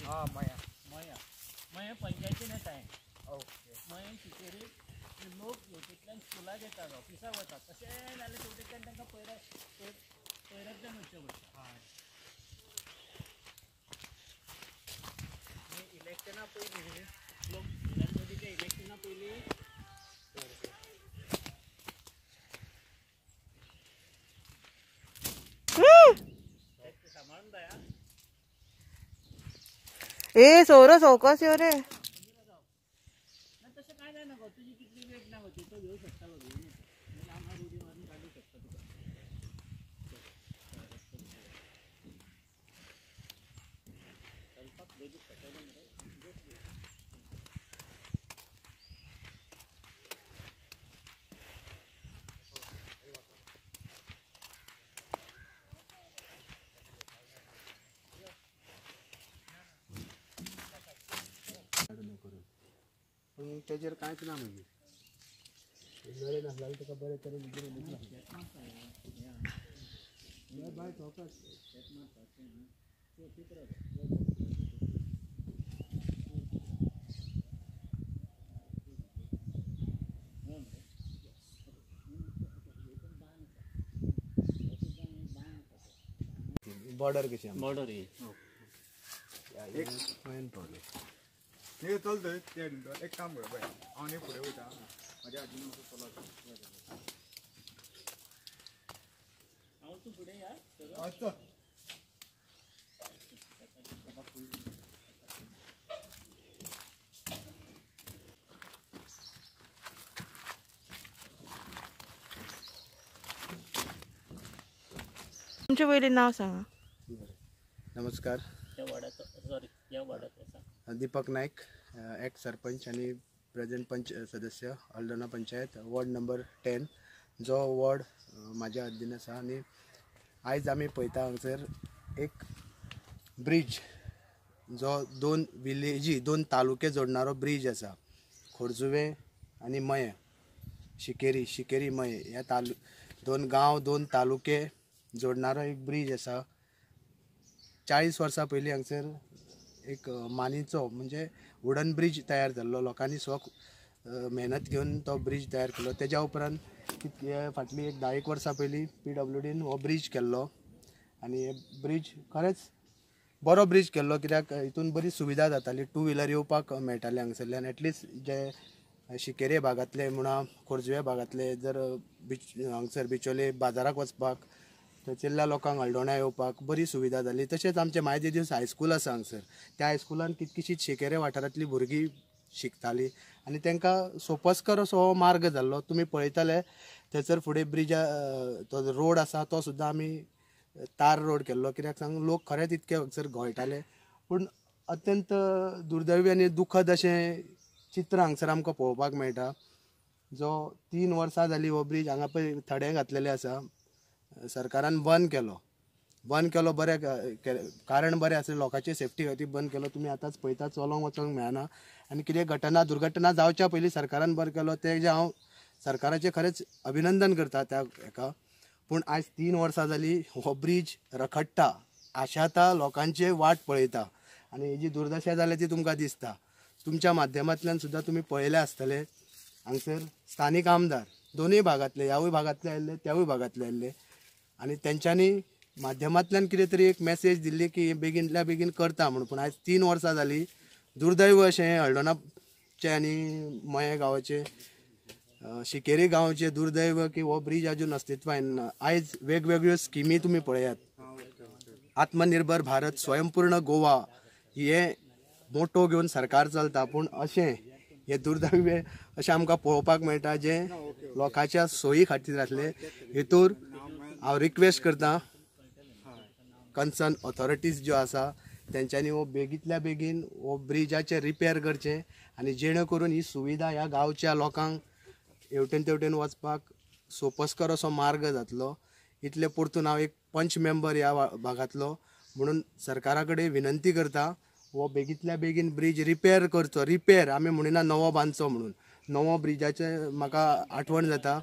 हाँ मया मया मया पंचायती नेता आहे ओके मया शिकेरी लोक हेतूंतल्यान स्कुलाक येतात ऑफिसाक वतात तशें जाल्यार शेवटेच्यान तांकां पयरतल्यान वचचें पडटा इलेक्शना पयलीं लोक विधानसभेच्या इलेक्शना पयलीं सांबाळून जाया ए सौरव सवकास यो रे तसं काय नाही ना गो तुझी कितली वेट ना होती तो घेऊ शकता गो घेऊन येतो आम्हाला उडी मारून काढू शकता तुका स्वयंपाक बेगीन पेटवलं मरे पण त्याचेर कांयच ना मागीर नरे नासला तुका बरें तरेन बाय चौकास बॉर्डर कशी बॉर्डर एक मेन प्रॉब्लेम हे चलतंय ते एक काम कर बाय हांव न्ही फुडें वयता म्हाज्या आजीन मातसो चलत हांव तूं फुडें या अच्छा तुमचे पयलीं नांव सांगा नमस्कार त्या वाड्याचो सॉरी या वाड्याचो सांग दीपक नायक एक्स सरपंच आणि प्रेझेंट पंच सदस्य हल्दोना पंचायत वॉर्ड नंबर 10 जो वॉर्ड म्हाज्या हद्दीन आसा आनी आयज आमी पळयता हांगसर एक ब्रिज जो दोन विलेजी दोन तालुके जोडणारो ब्रिज आसा खोर्जुवे आनी मये शिकेरी मये ह्या दोन गांव दोन तालुके जोडणारो एक ब्रिज आसा 40 वर्सां पयलीं हांगसर एक मानीचो म्हणजे वुडन ब्रिज तयार जाल्लो लोकांनी मेहनत घेवन तो ब्रिज तयार केलो तेज्या उपरांत फाटली एक 10 वर्सां पयलीं PWDन हो ब्रिज केल्लो आनी हे ब्रिज खरेंच बरो ब्रिज केल्लो कित्याक हितून बरी सुविधा जाताली 2 व्हिलर येवपाक मेळटाले हांगसरल्यान एटलिस्ट जे शिकेरे भागांतले म्हणा खोर्जुवे भागांतले जर हांगसर बिचोले बाजाराक वचपाक थंयसरल्या लोकांक हल्दोणा येवपाक बरी सुविधा जाली तशेंच आमचे मायदेदीस हायस्कूल आसा हांगसर त्या हायस्कुलान कितकीशींच शिकेरे वाठारांतलीं भुरगीं शिकतालीं आनी तांकां सोपस्कर असो हो मार्ग जाल्लो तुमी पळयतले थंयसर फुडें ब्रिजा तो रोड आसा तो सुद्दां आमी तार रोड केल्लो कित्याक सांग लोक खरेंच इतके हांगसर गोंयटाले पूण अत्यंत दुर्दैवी आनी दुखद अशें चित्र हांगसर आमकां पळोवपाक मेळटा जो 3 वर्सां जालीं हो ब्रिज हांगा पळय थडे घातलेले आसा सरकारान बंद केलो बरें कारण बरें आसलें लोकांची सेफ्टी खातीर बंद केलो तुमी आतांच पळयता चलोंक वचोंक मेळना आनी कितें दुर्घटना जावच्या पयलीं सरकारान बंद केलो तेजें हांव सरकाराचें खरेंच अभिनंदन करता त्या हेका पूण आयज 3 वर्सां जालीं हो ब्रिज रखडटा आशाता लोकांचे वाट पळयता आनी हेजी दुर्दशा जाल्या ती तुमकां दिसता तुमच्या माध्यमांतल्यान सुद्दां तुमी पळयले आसतले हांगसर स्थानीक आमदार दोनूय भागांतले ह्यावूय भागांतले आयिल्ले त्यावूय भागांतले आयिल्ले आनी तेंच्यांनी माध्यमांतल्यान कितें तरी एक मेसेज दिल्ली की बेगिनल्या बेगीन करता म्हणून पूण आयज 3 वर्सां जालीं दुर्दैव अशें हल्दोणाचे आनी मये गांवाचे शिकेरी गांवचे दुर्दैव की हो ब्रिज अजून अस्तित्वान ना आयज वेगवेगळ्यो स्किमी तुमी पळयात आत्मनिर्भर भारत स्वयंपूर्ण गोवा हे मोटो घेवन सरकार चलता पूण अशें हे दुर्दैव अशें आमकां पळोवपाक मेळटा जे लोकांच्या सोयी खातीर आसले हेतूर हांव रिक्वेस्ट करता कन्सर्न ऑथॉरिटीज ज्यो आसा तेंच्यांनी हो बेगींतल्या बेगीन हो ब्रिजाचें रिपेर करचें आनी जेणे करून ही सुविधा ह्या गांवच्या लोकांक हेवटेन तेवटेन वचपाक सोपस्कर असो मार्ग जातलो इतले परतून हांव एक पंच मेंबर ह्या भागांतलो म्हणून सरकारा कडेन विनंती करता हो बेगींतल्या बेगीन ब्रिज रिपेर करचो रिपेर आमी म्हणिना नवो बांदचो म्हणून नवो ब्रिजाचें म्हाका आठवण जाता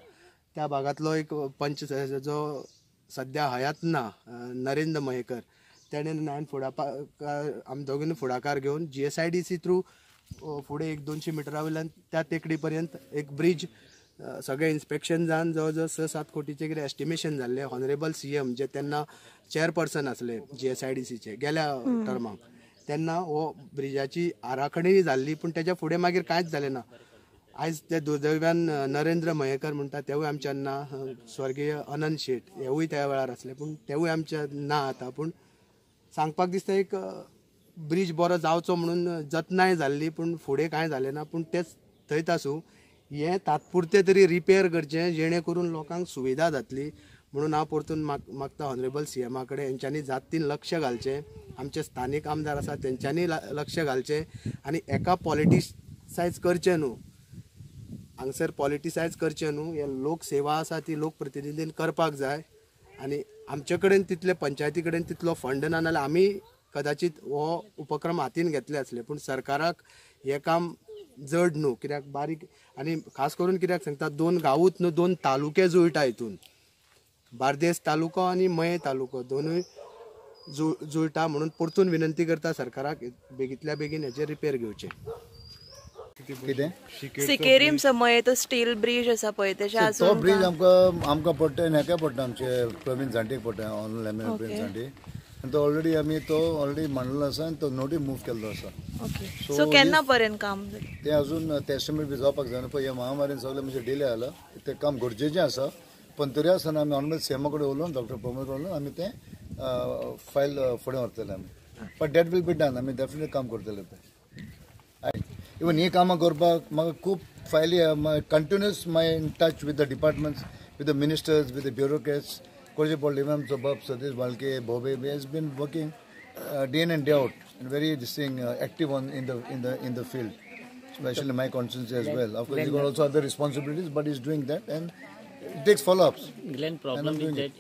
त्या भागांतलो एक पंच जो सद्या हयात ना नरेंद्र मयेकर तेणें हांवें फुडाकार आमी दोगांनी फुडाकार घेवन GSIDC थ्रू फुडें 100-200 मिटरा वयल्यान त्या टेकडी पर्यंत एक ब्रिज सगळें इन्स्पेक्शन जावन जवळ जवळ 6-7 कोटीचें कितें एस्टिमेशन जाल्लें. ऑनरेबल CM जे तेन्ना चेअरपर्सन आसले GSIDCचे गेल्या टर्माक, तेन्ना हो ब्रिजाची आराखणी जाल्ली पूण तेच्या फुडें मागीर कांयच जालें ना. आयज ते दुर्दैव्यान नरेंद्र मयेकर म्हणटा तेवूय आमच्या ना, स्वर्गीय अनंत शेट हेवूय त्या वेळार आसले पूण तेवूय आमच्या ना आतां. पूण सांगपाक दिसता एक ब्रिज बरो जावचो म्हणून जतनाय जाल्ली पूण फुडें कांय जालें ना. पूण तेच थंयच आसूं हें तात्पुरतें तरी रिपेर करचें जेणे करून लोकांक सुविधा जातली म्हणून हांव परतून मागता ऑनरेबल CM कडेन हेंच्यांनी जातीन लक्ष घालचें. आमचे स्थानीक आमदार आसात तेंच्यांनी लक्ष घालचें आनी एका पॉलिटिसायज करचें न्हू, हांगसर पॉलिटिसायज करचें न्हू. हे लोकसेवा आसा ती लोकप्रतिनिधीन करपाक जाय आनी आमचे कडेन तितले पंचायती कडेन तितलो फंड ना नाल्यार आमी कदाचित हो उपक्रम हातीन घेतले आसले. पूण सरकाराक हें काम जड न्हू, कित्याक बारीक आनी खास करून कित्याक सांगता 2 गांवूच न्हू 2 तालुके जुळटा हितून. बार्देस तालुको आनी मये तालुको दोनूय जुळटा म्हणून परतून विनंती करता सरकाराक बेगींतल्या बेगीन हेचेर रिपेर घेवचें. सिकेरीम समये तो स्टील ब्रिज आसा पळय तेच्या तो आजून ब्रिज आमकां पडटा हेका पडटा आमचे प्रवीण झांटेक पडटा ऑनलायन लेमन प्रवीण झांटे आनी तो ऑलरेडी आमी तो ऑलरेडी मांडलो आसा आनी तो नोटी मूव केल्लो आसा. ओके सो केन्ना पर्यंत काम जालें ते अजून एस्टिमेट बी जावपाक जाय पळय. ह्या महामारीन सगळें म्हणजे डिले जाला. ते काम गरजेचें आसा पण तरी आसतना आमी ऑनरेबल CM कडेन उलोवन डॉक्टर प्रमोद कडेन उलोवन आमी ते फायल फुडें व्हरतले आमी. But that will be done. आमी डेफिनेटली काम करतले पळय. इवन ही कामां करपाक म्हाका खूब फायली continuous my in touch with the departments, with the ministers, with the bureaucrats. कोळशे पडले इवन आमचो बाब सतीश बालके भोबे has been working day in and day out and very this thing active in the field, especially my constituency as well. Of course, he got also other responsibilities, but he's doing that and it takes follow-ups. Glenn, problem is that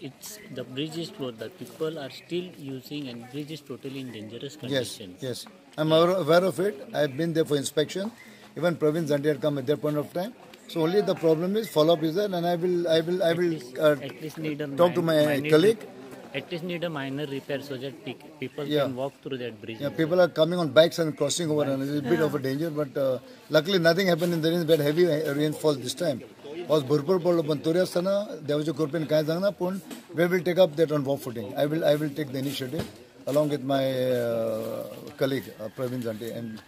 the bridge is closed. The people are still using and bridge is totally in dangerous condition. Yes. I'm aware of it. I've been there for inspection. Even Praveen Zandi had come at that point of time. So only the problem is follow-up is there, and I will At least need a talk to my colleague. At least need a minor repair so that people can walk through that bridge. Yeah, people are coming on bikes and crossing over, and it's a bit of a danger. But luckily, nothing happened in the rain. We had heavy rainfall this time. Was भरपूर पडलो पण तरी आसतना देवाच्या कृपेन कांय जावना. पूण we will take up that on war footing. I will take the initiative along with my colleague Praveen Zante and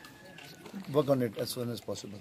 work on it as soon as possible.